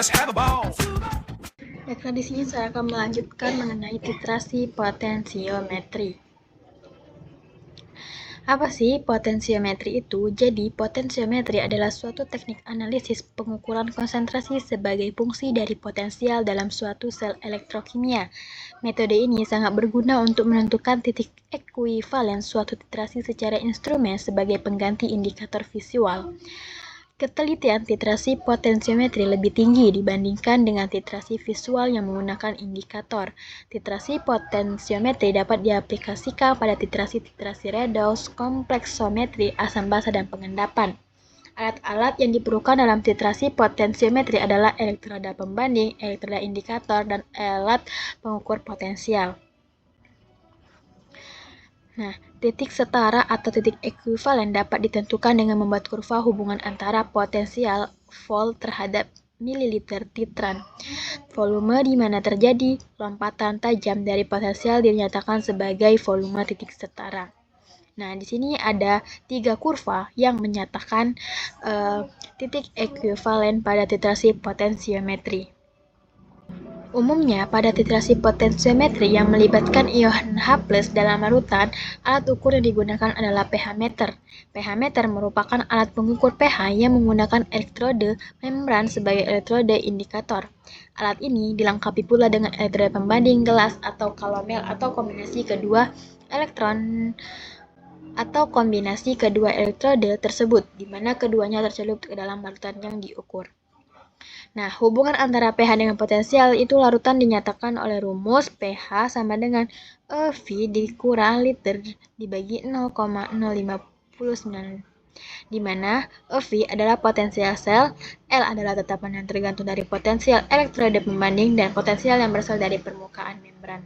let's have a ball. Baiklah, di sini saya akan melanjutkan mengenai titrasi potensiometri. Apa sih potensiometri itu? Jadi, potensiometri adalah suatu teknik analisis pengukuran konsentrasi sebagai fungsi dari potensial dalam suatu sel elektrokimia. Metode ini sangat berguna untuk menentukan titik ekuivalen suatu titrasi secara instrumen sebagai pengganti indikator visual. Ketelitian titrasi potensiometri lebih tinggi dibandingkan dengan titrasi visual yang menggunakan indikator. Titrasi potensiometri dapat diaplikasikan pada titrasi-titrasi redox, kompleksometri, asam basa, dan pengendapan. Alat-alat yang diperlukan dalam titrasi potensiometri adalah elektroda pembanding, elektroda indikator, dan alat pengukur potensial. Nah, titik setara atau titik ekuivalen dapat ditentukan dengan membuat kurva hubungan antara potensial volt terhadap mililiter titran. Volume di mana terjadi lompatan tajam dari potensial dinyatakan sebagai volume titik setara. Nah, di sini ada 3 kurva yang menyatakan titik ekuivalen pada titrasi potensiometri. Umumnya, pada titrasi potensiometri yang melibatkan ion H+ dalam larutan, alat ukur yang digunakan adalah pH meter. pH meter merupakan alat pengukur pH yang menggunakan elektrode membran sebagai elektrode indikator. Alat ini dilengkapi pula dengan elektrode pembanding gelas atau kalomel atau kombinasi kedua elektrode tersebut, di mana keduanya tercelup ke dalam larutan yang diukur. Nah, hubungan antara pH dengan potensial itu larutan dinyatakan oleh rumus pH sama dengan EV dikurang liter dibagi 0,059, di mana EV adalah potensial sel, L adalah tetapan yang tergantung dari potensial elektrode pembanding, dan potensial yang berasal dari permukaan membran.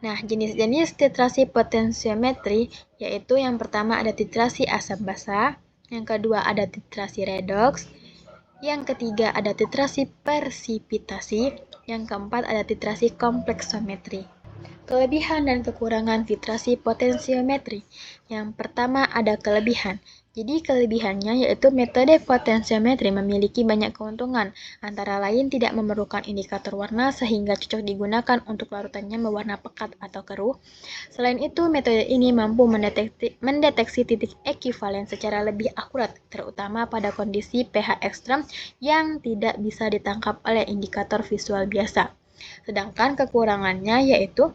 Nah, jenis-jenis titrasi potensiometri yaitu yang pertama ada titrasi asam basa, yang kedua ada titrasi redox, yang ketiga ada titrasi persipitasi, yang keempat ada titrasi kompleksometri. Kelebihan dan kekurangan titrasi potensiometri. Yang pertama ada kelebihan. Jadi kelebihannya yaitu metode potensiometri memiliki banyak keuntungan, antara lain tidak memerlukan indikator warna sehingga cocok digunakan untuk larutannya berwarna pekat atau keruh. Selain itu, metode ini mampu mendeteksi titik ekuivalen secara lebih akurat, terutama pada kondisi pH ekstrem yang tidak bisa ditangkap oleh indikator visual biasa. Sedangkan kekurangannya yaitu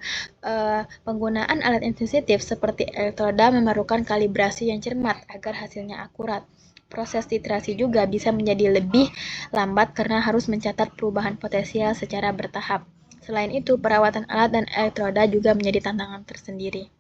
penggunaan alat insensitif seperti elektroda memerlukan kalibrasi yang cermat agar hasilnya akurat. Proses titrasi juga bisa menjadi lebih lambat karena harus mencatat perubahan potensial secara bertahap. Selain itu, perawatan alat dan elektroda juga menjadi tantangan tersendiri.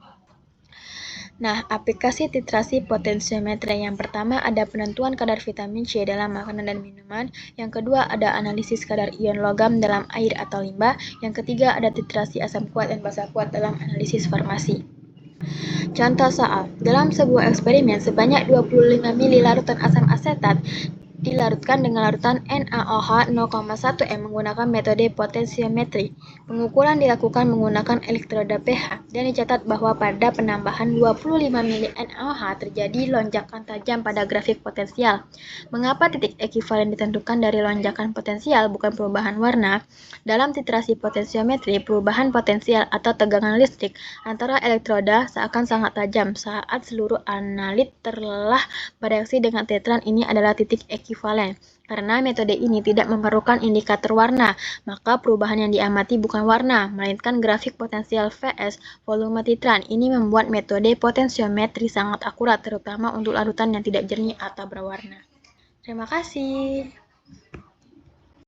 Nah, aplikasi titrasi potensiometri yang pertama ada penentuan kadar vitamin C dalam makanan dan minuman, yang kedua ada analisis kadar ion logam dalam air atau limbah, yang ketiga ada titrasi asam kuat dan basa kuat dalam analisis farmasi. Contoh soal, dalam sebuah eksperimen sebanyak 25 ml larutan asam asetat dilarutkan dengan larutan NaOH 0,1 m menggunakan metode potensiometri. Pengukuran dilakukan menggunakan elektroda pH dan dicatat bahwa pada penambahan 25 ml NaOH terjadi lonjakan tajam pada grafik potensial. Mengapa titik ekuivalen ditentukan dari lonjakan potensial bukan perubahan warna? Dalam titrasi potensiometri, perubahan potensial atau tegangan listrik antara elektroda seakan sangat tajam saat seluruh analit telah bereaksi dengan titran. Ini adalah titik ekuivalen. Karena metode ini tidak memerlukan indikator warna, maka perubahan yang diamati bukan warna, melainkan grafik potensial Vs volume titran. Ini membuat metode potensiometri sangat akurat, terutama untuk larutan yang tidak jernih atau berwarna. Terima kasih.